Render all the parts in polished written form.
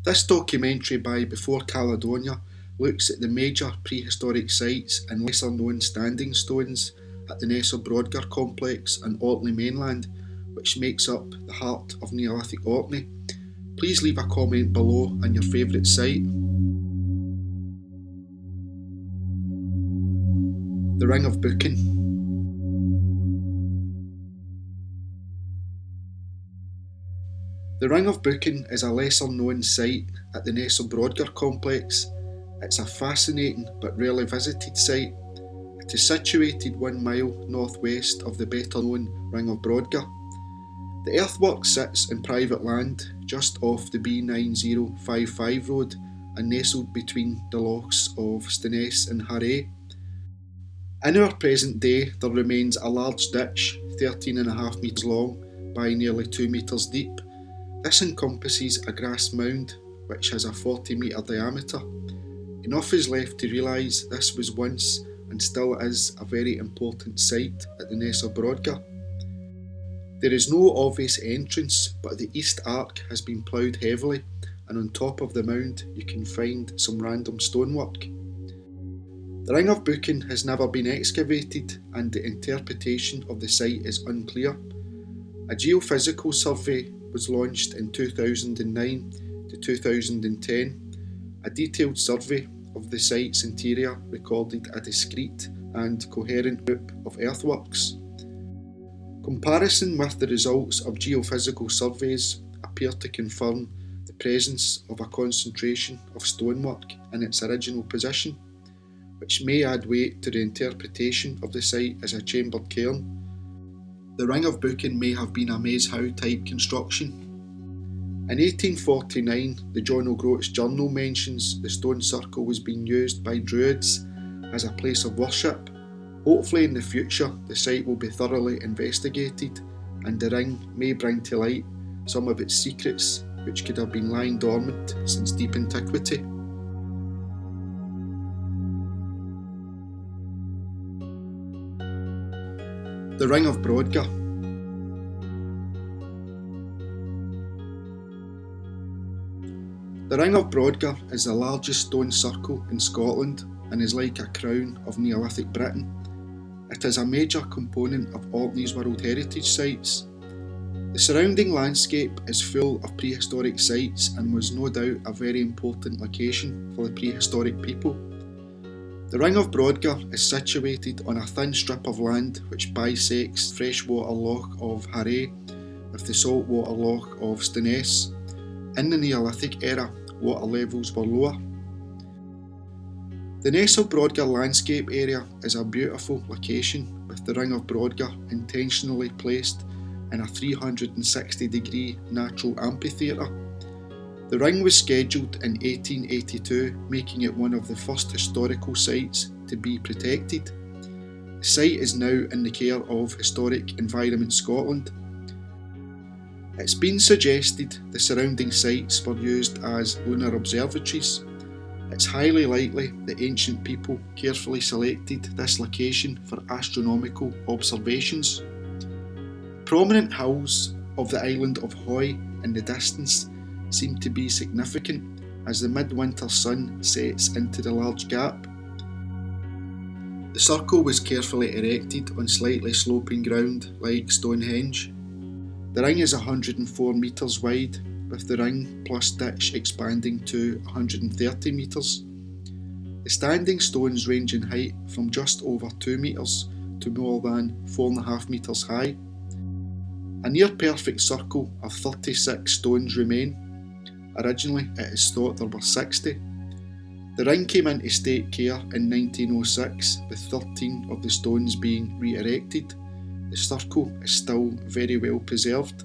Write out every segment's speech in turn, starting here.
This documentary by Before Caledonia looks at the major prehistoric sites and lesser known standing stones at the Ness of Brodgar complex on Orkney mainland, which makes up the heart of Neolithic Orkney. Please leave a comment below on your favourite site. The Ring of BOOKAN. The Ring of BOOKAN is a lesser known site at the Ness of Brodgar complex. It's a fascinating but rarely visited site. It is situated 1 mile northwest of the better known Ring of Brodgar. The earthwork sits in private land just off the B9055 road and nestled between the lochs of Ness and Harray. In our present day there remains a large ditch 13.5 metres long by nearly 2 metres deep. This encompasses a grass mound which has a 40-metre diameter. Enough is left to realise this was once and still is a very important site at the Ness of Brodgar. There is no obvious entrance, but the east arc has been ploughed heavily, and on top of the mound you can find some random stonework. The Ring of BOOKAN has never been excavated and the interpretation of the site is unclear. A geophysical survey was launched in 2009 to 2010. A detailed survey of the site's interior recorded a discrete and coherent group of earthworks. Comparison with the results of geophysical surveys appear to confirm the presence of a concentration of stonework in its original position, which may add weight to the interpretation of the site as a chambered cairn. The Ring of BOOKAN may have been a maze-how type construction. In 1849, the John O'Groats Journal mentions the stone circle was being used by Druids as a place of worship. Hopefully in the future the site will be thoroughly investigated and the ring may bring to light some of its secrets which could have been lying dormant since deep antiquity. The Ring of Brodgar. The Ring of Brodgar is the largest stone circle in Scotland and is like a crown of Neolithic Britain. It is a major component of Orkney's World Heritage Sites. The surrounding landscape is full of prehistoric sites and was no doubt a very important location for the prehistoric people. The Ring of Brodgar is situated on a thin strip of land which bisects the freshwater loch of Harray with the saltwater loch of Ness. In the Neolithic era, water levels were lower. The Ness of Brodgar landscape area is a beautiful location with the Ring of Brodgar intentionally placed in a 360-degree natural amphitheatre. The ring was scheduled in 1882, making it one of the first historical sites to be protected. The site is now in the care of Historic Environment Scotland. It's been suggested the surrounding sites were used as lunar observatories. It's highly likely the ancient people carefully selected this location for astronomical observations. Prominent hills of the island of Hoy in the distance seem to be significant as the midwinter sun sets into the large gap. The circle was carefully erected on slightly sloping ground like Stonehenge. The ring is 104 metres wide, with the ring plus ditch expanding to 130 metres. The standing stones range in height from just over 2 metres to more than 4.5 metres high. A near perfect circle of 36 stones remain. Originally it is thought there were 60. The ring came into state care in 1906 with 13 of the stones being re-erected. The circle is still very well preserved.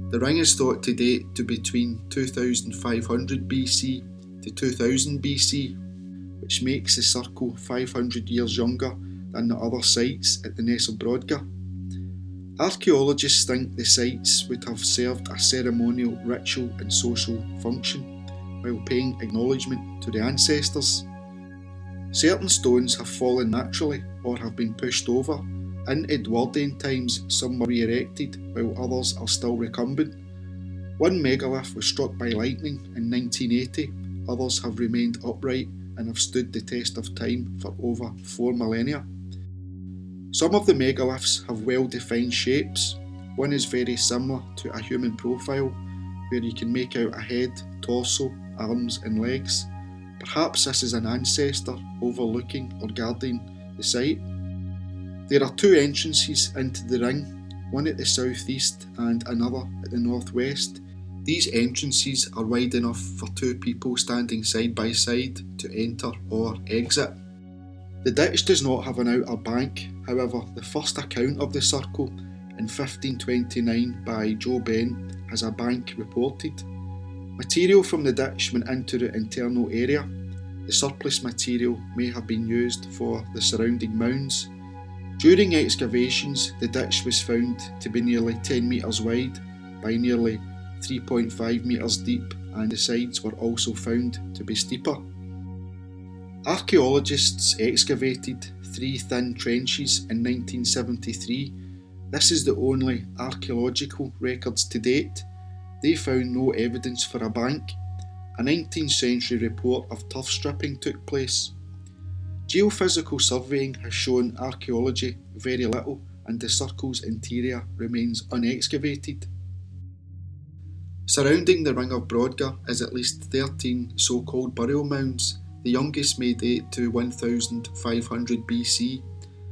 The ring is thought to date to between 2500 BC to 2000 BC, which makes the circle 500 years younger than the other sites at the Ness of Brodgar. Archaeologists think the sites would have served a ceremonial, ritual and social function while paying acknowledgement to the ancestors. Certain stones have fallen naturally or have been pushed over. In Edwardian times some were re-erected while others are still recumbent. One megalith was struck by lightning in 1980, others have remained upright and have stood the test of time for over 4 millennia. Some of the megaliths have well-defined shapes. One is very similar to a human profile, where you can make out a head, torso, arms and legs. Perhaps this is an ancestor overlooking or guarding the site. There are 2 entrances into the ring, one at the southeast and another at the northwest. These entrances are wide enough for 2 people standing side by side to enter or exit. The ditch does not have an outer bank, however the first account of the circle in 1529 by Joe Ben has a bank reported. Material from the ditch went into the internal area. The surplus material may have been used for the surrounding mounds. During excavations, the ditch was found to be nearly 10 metres wide by nearly 3.5 metres deep, and the sides were also found to be steeper. Archaeologists excavated 3 thin trenches in 1973. This is the only archaeological records to date. They found no evidence for a bank. A 19th century report of turf stripping took place. Geophysical surveying has shown archaeology very little, and the circle's interior remains unexcavated. Surrounding the Ring of Brodgar is at least 13 so-called burial mounds. The youngest may date to 1500 BC.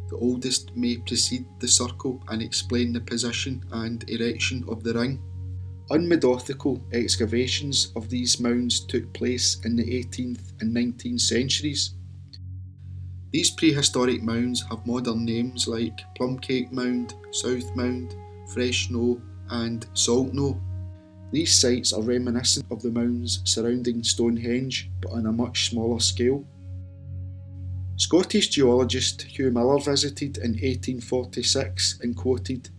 The oldest may precede the circle and explain the position and erection of the ring. Unmethodical excavations of these mounds took place in the 18th and 19th centuries. These prehistoric mounds have modern names like Plumcake Mound, South Mound, Fresh Knowe and Salt Knowe. These sites are reminiscent of the mounds surrounding Stonehenge, but on a much smaller scale. Scottish geologist Hugh Miller visited in 1846 and quoted,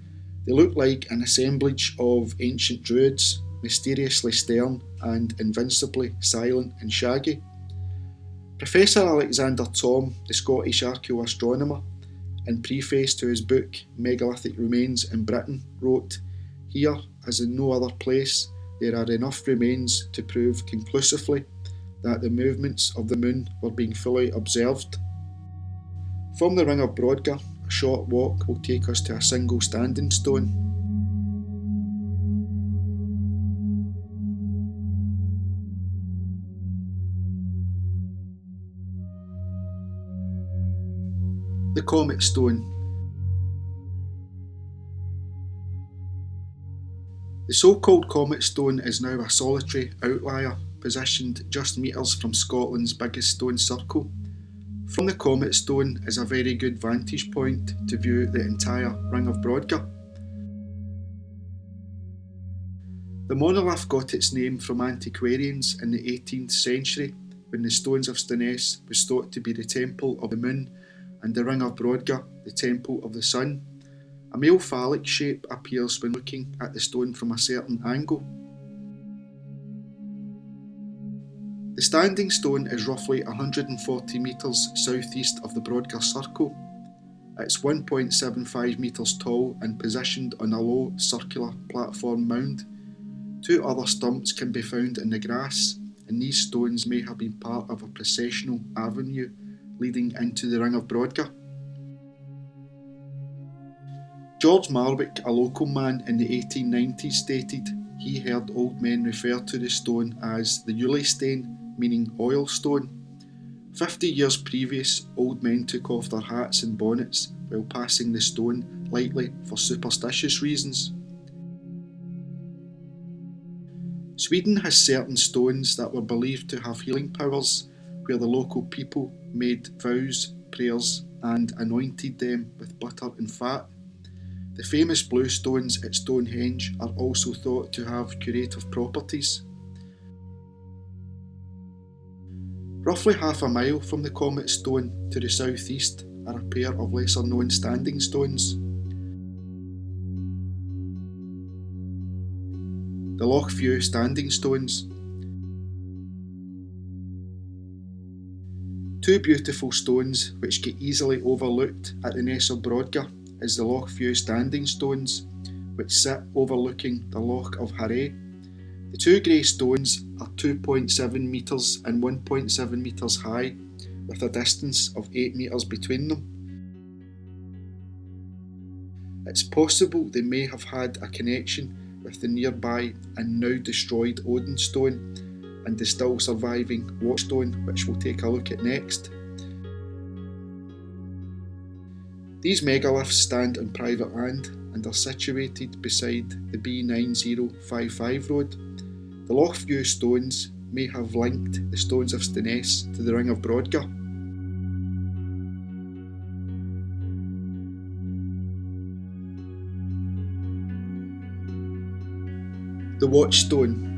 "They look like an assemblage of ancient druids, mysteriously stern and invincibly silent and shaggy." Professor Alexander Thom, the Scottish archaeoastronomer, in preface to his book Megalithic Remains in Britain, wrote, "Here, as in no other place, there are enough remains to prove conclusively that the movements of the moon were being fully observed." From the Ring of Brodgar, a short walk will take us to a single standing stone. The Comet Stone. The so-called Comet Stone is now a solitary outlier, positioned just metres from Scotland's biggest stone circle. From the Comet Stone is a very good vantage point to view the entire Ring of Brodgar. The monolith got its name from antiquarians in the 18th century, when the stones of Ness was thought to be the temple of the moon and the Ring of Brodgar the temple of the sun. A male phallic shape appears when looking at the stone from a certain angle. The standing stone is roughly 140 metres southeast of the Brodgar Circle. It's 1.75 metres tall and positioned on a low circular platform mound. 2 other stumps can be found in the grass, and these stones may have been part of a processional avenue leading into the Ring of Brodgar. George Marwick, a local man in the 1890s, stated he heard old men refer to the stone as the Eulastane, meaning oil stone. 50 years previous, old men took off their hats and bonnets while passing the stone lightly for superstitious reasons. Sweden has certain stones that were believed to have healing powers, where the local people made vows, prayers and anointed them with butter and fat. The famous blue stones at Stonehenge are also thought to have curative properties. Roughly half a mile from the Comet Stone to the southeast are a pair of lesser known standing stones. The OCHVIEW standing stones. 2 beautiful stones which get easily overlooked at the Ness of Brodgar is the OCHVIEW standing stones, which sit overlooking the Loch of Harray. The two grey stones are 2.7 metres and 1.7 metres high, with a distance of 8 metres between them. It's possible they may have had a connection with the nearby and now destroyed Odin stone and the still surviving Watchstone, which we'll take a look at next. These megaliths stand on private land and are situated beside the B9055 road. The OCHVIEW stones may have linked the stones of Ness to the Ring of Brodgar. The Watchstone.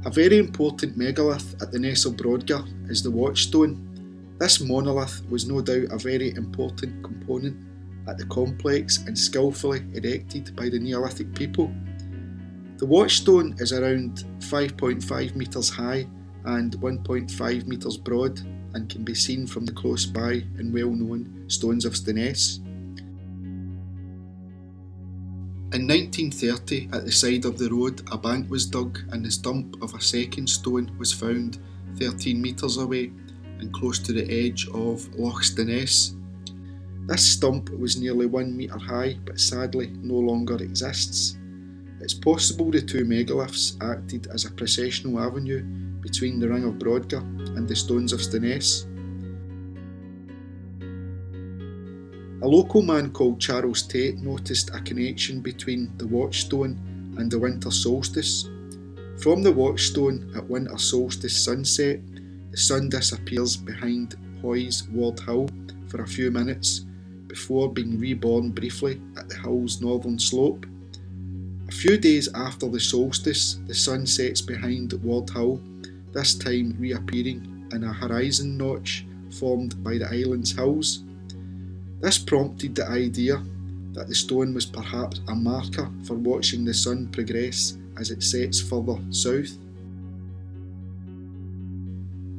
A very important megalith at the Ness of Brodgar is the Watchstone. This monolith was no doubt a very important component at the complex and skillfully erected by the Neolithic people. The Watchstone is around 5.5 metres high and 1.5 metres broad and can be seen from the close by and well known stones of Ness. In 1930, at the side of the road, a bank was dug and the stump of a second stone was found 13 metres away and close to the edge of Loch Ness. This stump was nearly 1 metre high, but sadly no longer exists. It's possible the two megaliths acted as a processional avenue between the Ring of Brodgar and the stones of Ness. A local man called Charles Tate noticed a connection between the Watchstone and the winter solstice. From the Watchstone at winter solstice sunset, the sun disappears behind Hoy's Ward Hill for a few minutes before being reborn briefly at the hill's northern slope. A few days after the solstice, the sun sets behind Ward Hill, this time reappearing in a horizon notch formed by the island's hills. This prompted the idea that the stone was perhaps a marker for watching the sun progress as it sets further south.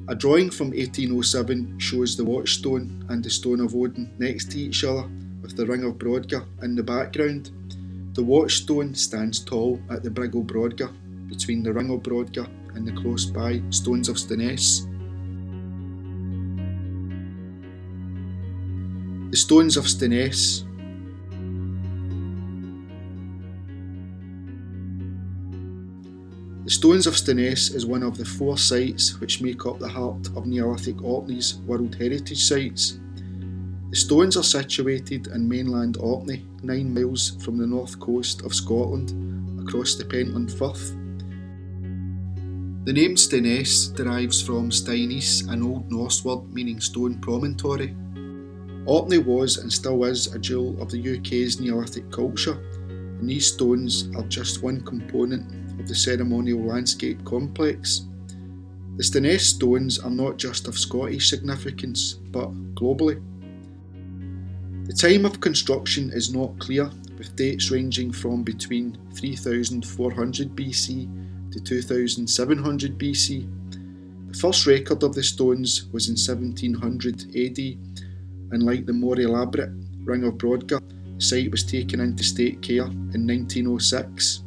A drawing from 1807 shows the Watchstone and the Stone of Odin next to each other with the Ring of Brodgar in the background. The Watchstone stands tall at the Brig o' Brodgar between the Ring of Brodgar and the close by stones of Ness. The stones of Ness. The stones of Ness is one of the 4 sites which make up the heart of Neolithic Orkney's World Heritage Sites. The stones are situated in mainland Orkney, 9 miles from the north coast of Scotland, across the Pentland Firth. The name Ness derives from Steinis, an Old Norse word meaning stone promontory. Orkney was and still is a jewel of the UK's Neolithic culture, and these stones are just one component of the ceremonial landscape complex. The Ness stones are not just of Scottish significance, but globally. The time of construction is not clear, with dates ranging from between 3400 BC to 2700 BC. The first record of the stones was in 1700 AD, and like the more elaborate Ring of Brodgar, the site was taken into state care in 1906.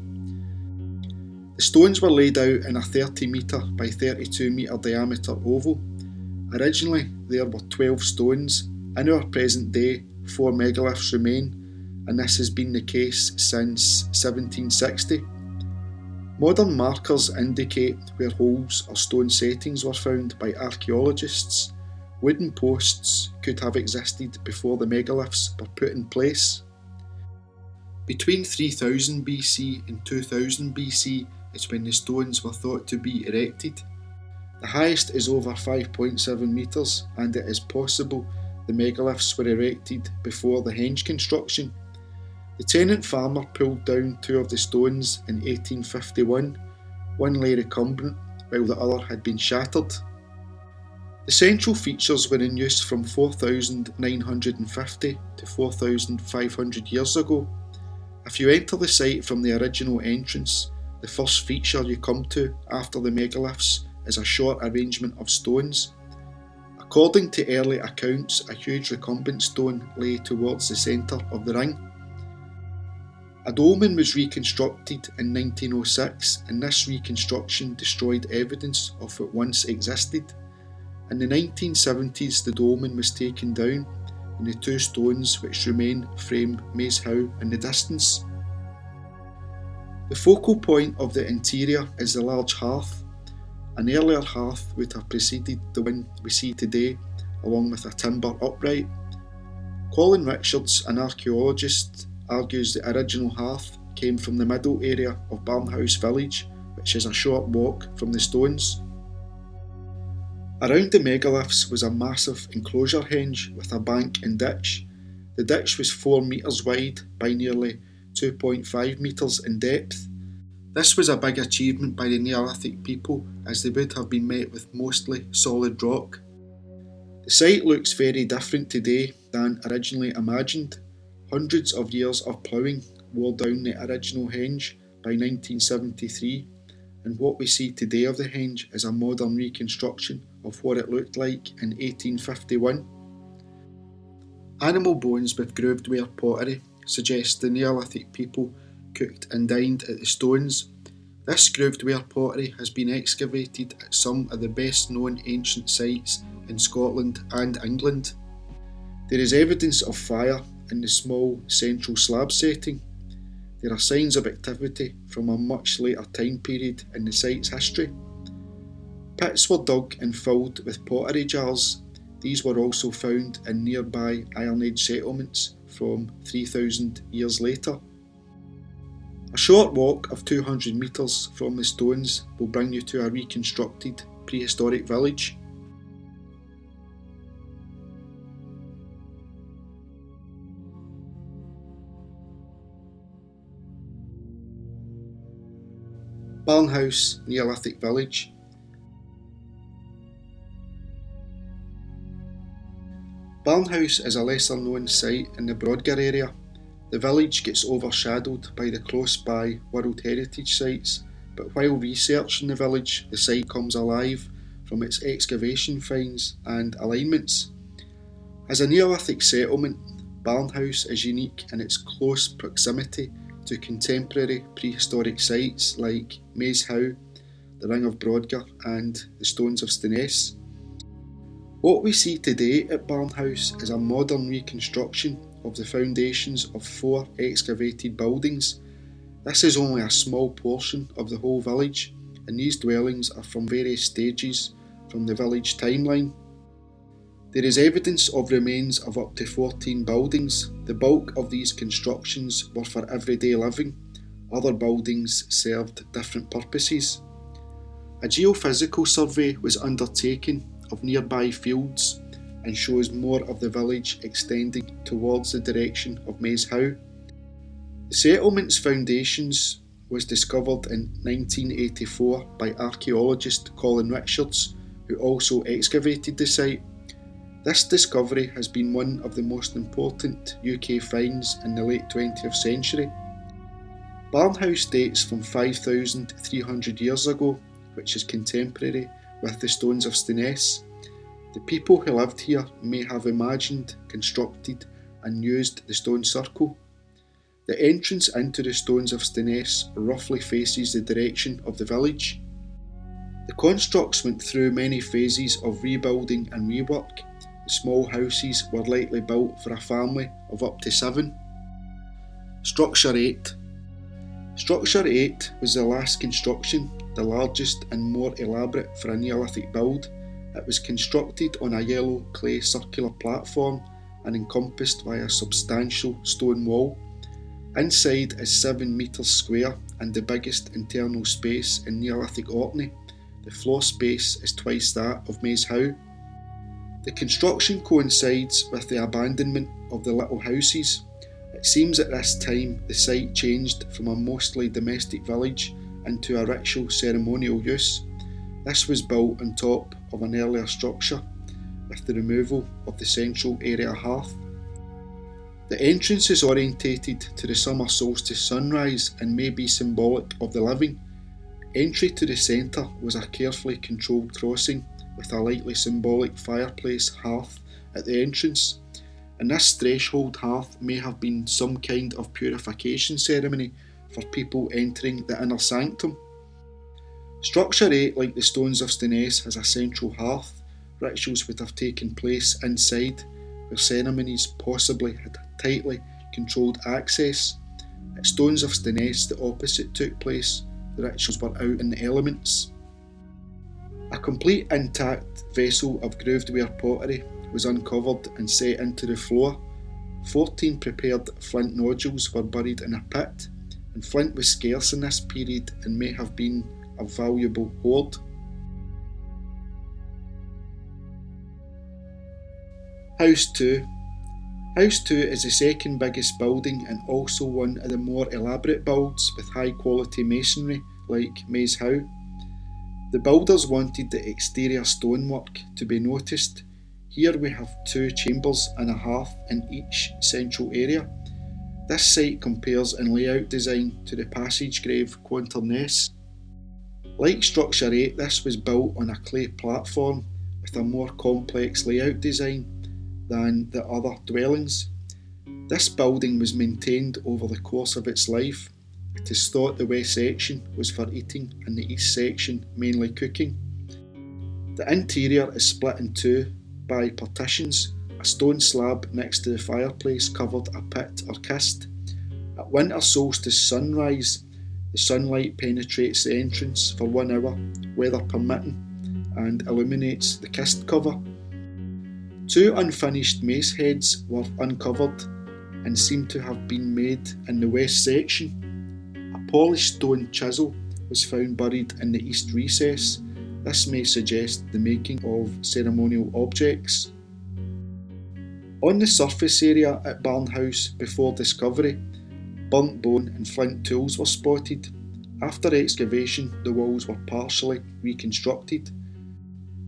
The stones were laid out in a 30 metre by 32 metre diameter oval. Originally there were 12 stones. In our present day, 4 megaliths remain, and this has been the case since 1760. Modern markers indicate where holes or stone settings were found by archaeologists. Wooden posts could have existed before the megaliths were put in place. Between 3000 BC and 2000 BC is when the stones were thought to be erected. The highest is over 5.7 metres, and it is possible the megaliths were erected before the henge construction. The tenant farmer pulled down 2 of the stones in 1851, one lay recumbent while the other had been shattered. The central features were in use from 4950 to 4500 years ago. If you enter the site from the original entrance, the first feature you come to after the megaliths is a short arrangement of stones. According to early accounts, a huge recumbent stone lay towards the centre of the ring. A dolmen was reconstructed in 1906, and this reconstruction destroyed evidence of what once existed. In the 1970s, the dolmen was taken down, and the two stones which remain frame Maes Howe in the distance. The focal point of the interior is the large hearth. An earlier hearth would have preceded the one we see today, along with a timber upright. Colin Richards, an archaeologist, argues the original hearth came from the middle area of Barnhouse village, which is a short walk from the stones. Around the megaliths was a massive enclosure henge with a bank and ditch. The ditch was 4 metres wide by nearly 2.5 metres in depth. This was a big achievement by the Neolithic people, as they would have been met with mostly solid rock. The site looks very different today than originally imagined. Hundreds of years of ploughing wore down the original henge by 1973, and what we see today of the henge is a modern reconstruction of what it looked like in 1851. Animal bones with grooved ware pottery suggest the Neolithic people cooked and dined at the stones. This grooved ware pottery has been excavated at some of the best known ancient sites in Scotland and England. There is evidence of fire in the small central slab setting. There are signs of activity from a much later time period in the site's history. Pits were dug and filled with pottery jars. These were also found in nearby Iron Age settlements from 3,000 years later. A short walk of 200 metres from the stones will bring you to a reconstructed prehistoric village. Barnhouse Neolithic Village. Barnhouse is a lesser known site in the Brodgar area. The village gets overshadowed by the close by World Heritage sites, but while researching the village, the site comes alive from its excavation finds and alignments. As a Neolithic settlement, Barnhouse is unique in its close proximity to contemporary prehistoric sites like Maes Howe, the Ring of Brodgar and the Stones of Ness. What we see today at Barnhouse is a modern reconstruction of the foundations of 4 excavated buildings. This is only a small portion of the whole village, and these dwellings are from various stages from the village timeline. There is evidence of remains of up to 14 buildings. The bulk of these constructions were for everyday living. Other buildings served different purposes. A geophysical survey was undertaken of nearby fields and shows more of the village extending towards the direction of Maes Howe. The settlement's foundations was discovered in 1984 by archaeologist Colin Richards, who also excavated the site. This discovery has been one of the most important UK finds in the late 20th century. Barnhouse dates from 5,300 years ago, which is contemporary with the Stones of Ness. The people who lived here may have imagined, constructed and used the stone circle. The entrance into the Stones of Ness roughly faces the direction of the village. The constructs went through many phases of rebuilding and rework. The small houses were likely built for a family of up to 7. Structure 8. Structure 8 was the last construction, the largest and more elaborate for a Neolithic build. It was constructed on a yellow clay circular platform and encompassed by a substantial stone wall. Inside is 7 metres square and the biggest internal space in Neolithic Orkney. The floor space is twice that of Maes Howe. The construction coincides with the abandonment of the little houses. It seems at this time the site changed from a mostly domestic village into a ritual ceremonial use. This was built on top of an earlier structure, with the removal of the central area hearth. The entrance is orientated to the summer solstice sunrise and may be symbolic of the living. Entry to the centre was a carefully controlled crossing with a lightly symbolic fireplace hearth at the entrance. and this threshold hearth may have been some kind of purification ceremony for people entering the inner sanctum. Structure 8, like the stones of Ness, has a central hearth. Rituals would have taken place inside, where ceremonies possibly had tightly controlled access. At stones of Ness, the opposite took place. The rituals were out in the elements. A complete intact vessel of grooved ware pottery was uncovered and set into the floor. 14 prepared flint nodules were buried in a pit, and flint was scarce in this period and may have been a valuable hoard. House 2. House 2 is the second biggest building and also one of the more elaborate builds with high quality masonry like Maes Howe. The builders wanted the exterior stonework to be noticed. Here we have 2 chambers and a hearth in each central area. This site compares in layout design to the passage grave Quantor Ness. Like Structure 8, this was built on a clay platform with a more complex layout design than the other dwellings. This building was maintained over the course of its life. It is thought the west section was for eating and the east section mainly cooking. The interior is split in two by partitions. A stone slab next to the fireplace covered a pit or kist. At winter solstice sunrise, the sunlight penetrates the entrance for 1 hour, weather permitting, and illuminates the kist cover. 2 unfinished mace heads were uncovered and seem to have been made in the west section. A polished stone chisel was found buried in the east recess. This may suggest the making of ceremonial objects. On the surface area at Barnhouse before discovery, burnt bone and flint tools were spotted. After excavation, the walls were partially reconstructed.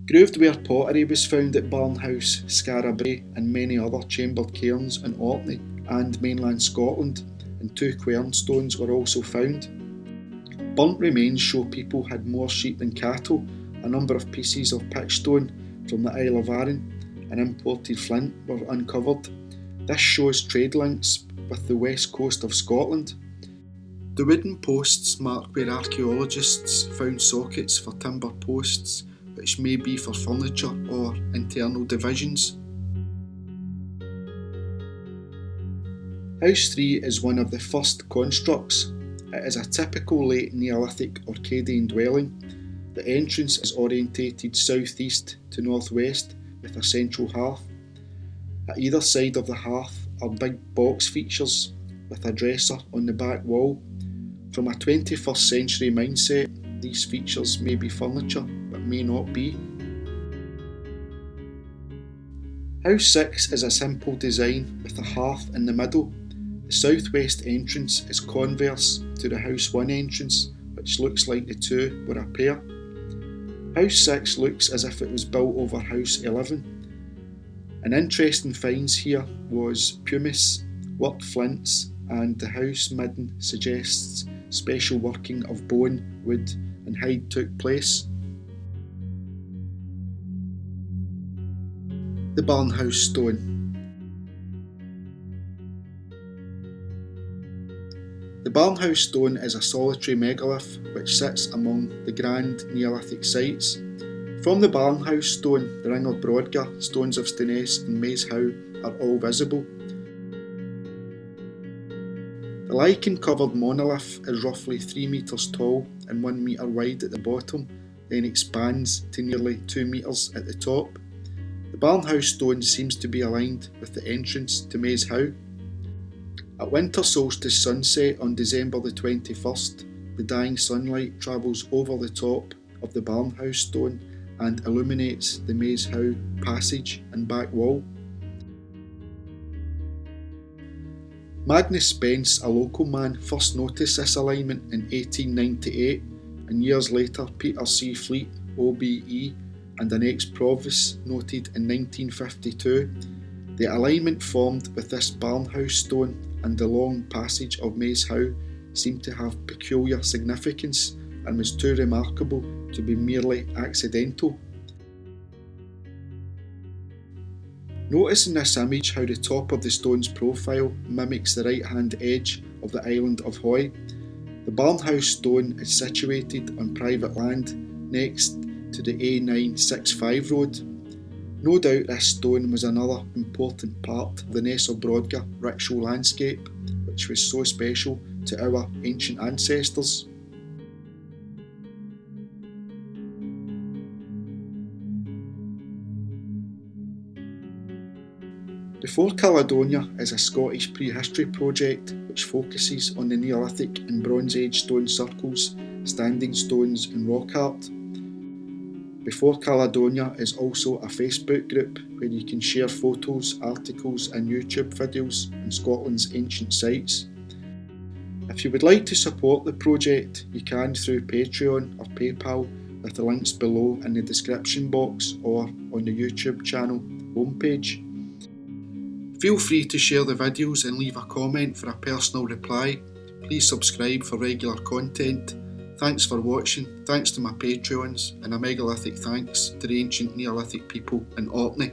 Grooved ware pottery was found at Barnhouse, Skara Brae and many other chambered cairns in Orkney and mainland Scotland, and 2 quern stones were also found. Burnt remains show people had more sheep than cattle. A number of pieces of pitchstone from the Isle of Arran and imported flint were uncovered. This shows trade links with the west coast of Scotland. The wooden posts mark where archaeologists found sockets for timber posts, which may be for furniture or internal divisions. House 3 is one of the first constructs. It is a typical late Neolithic Orcadian dwelling. The entrance is orientated southeast to northwest with a central hearth. At either side of the hearth are big box features with a dresser on the back wall. From a 21st century mindset, these features may be furniture but may not be. House 6 is a simple design with a hearth in the middle. The southwest entrance is converse to the House 1 entrance, which looks like the two were a pair. House 6 looks as if it was built over House 11. An interesting finds here was pumice, worked flints, and the house midden suggests special working of bone, wood and hide took place. The Barnhouse stone. The Barnhouse stone is a solitary megalith which sits among the grand Neolithic sites. From the Barnhouse stone, the Ring of Brodgar, stones of Ness and Maes Howe are all visible. The lichen-covered monolith is roughly 3 metres tall and 1 metre wide at the bottom, then expands to nearly 2 metres at the top. The Barnhouse stone seems to be aligned with the entrance to Maes Howe. At winter solstice sunset on December the 21st, the dying sunlight travels over the top of the Barnhouse stone and illuminates the Maes Howe passage and back wall. Magnus Spence, a local man, first noticed this alignment in 1898, and years later Peter C. Fleet, OBE, and an ex-provost noted in 1952. The alignment formed with this Barnhouse stone and the long passage of Maes Howe seemed to have peculiar significance and was too remarkable to be merely accidental. Notice in this image how the top of the stone's profile mimics the right hand edge of the island of Hoy. The Barnhouse stone is situated on private land next to the A965 road. No doubt this stone was another important part of the Ness of Brodgar ritual landscape, which was so special to our ancient ancestors. Before Caledonia is a Scottish prehistory project which focuses on the Neolithic and Bronze Age stone circles, standing stones and rock art. Before Caledonia is also a Facebook group where you can share photos, articles and YouTube videos on Scotland's ancient sites. If you would like to support the project, you can through Patreon or PayPal with the links below in the description box or on the YouTube channel homepage. Feel free to share the videos and leave a comment for a personal reply. Please subscribe for regular content. Thanks for watching, thanks to my Patreons, and a megalithic thanks to the ancient Neolithic people in Orkney.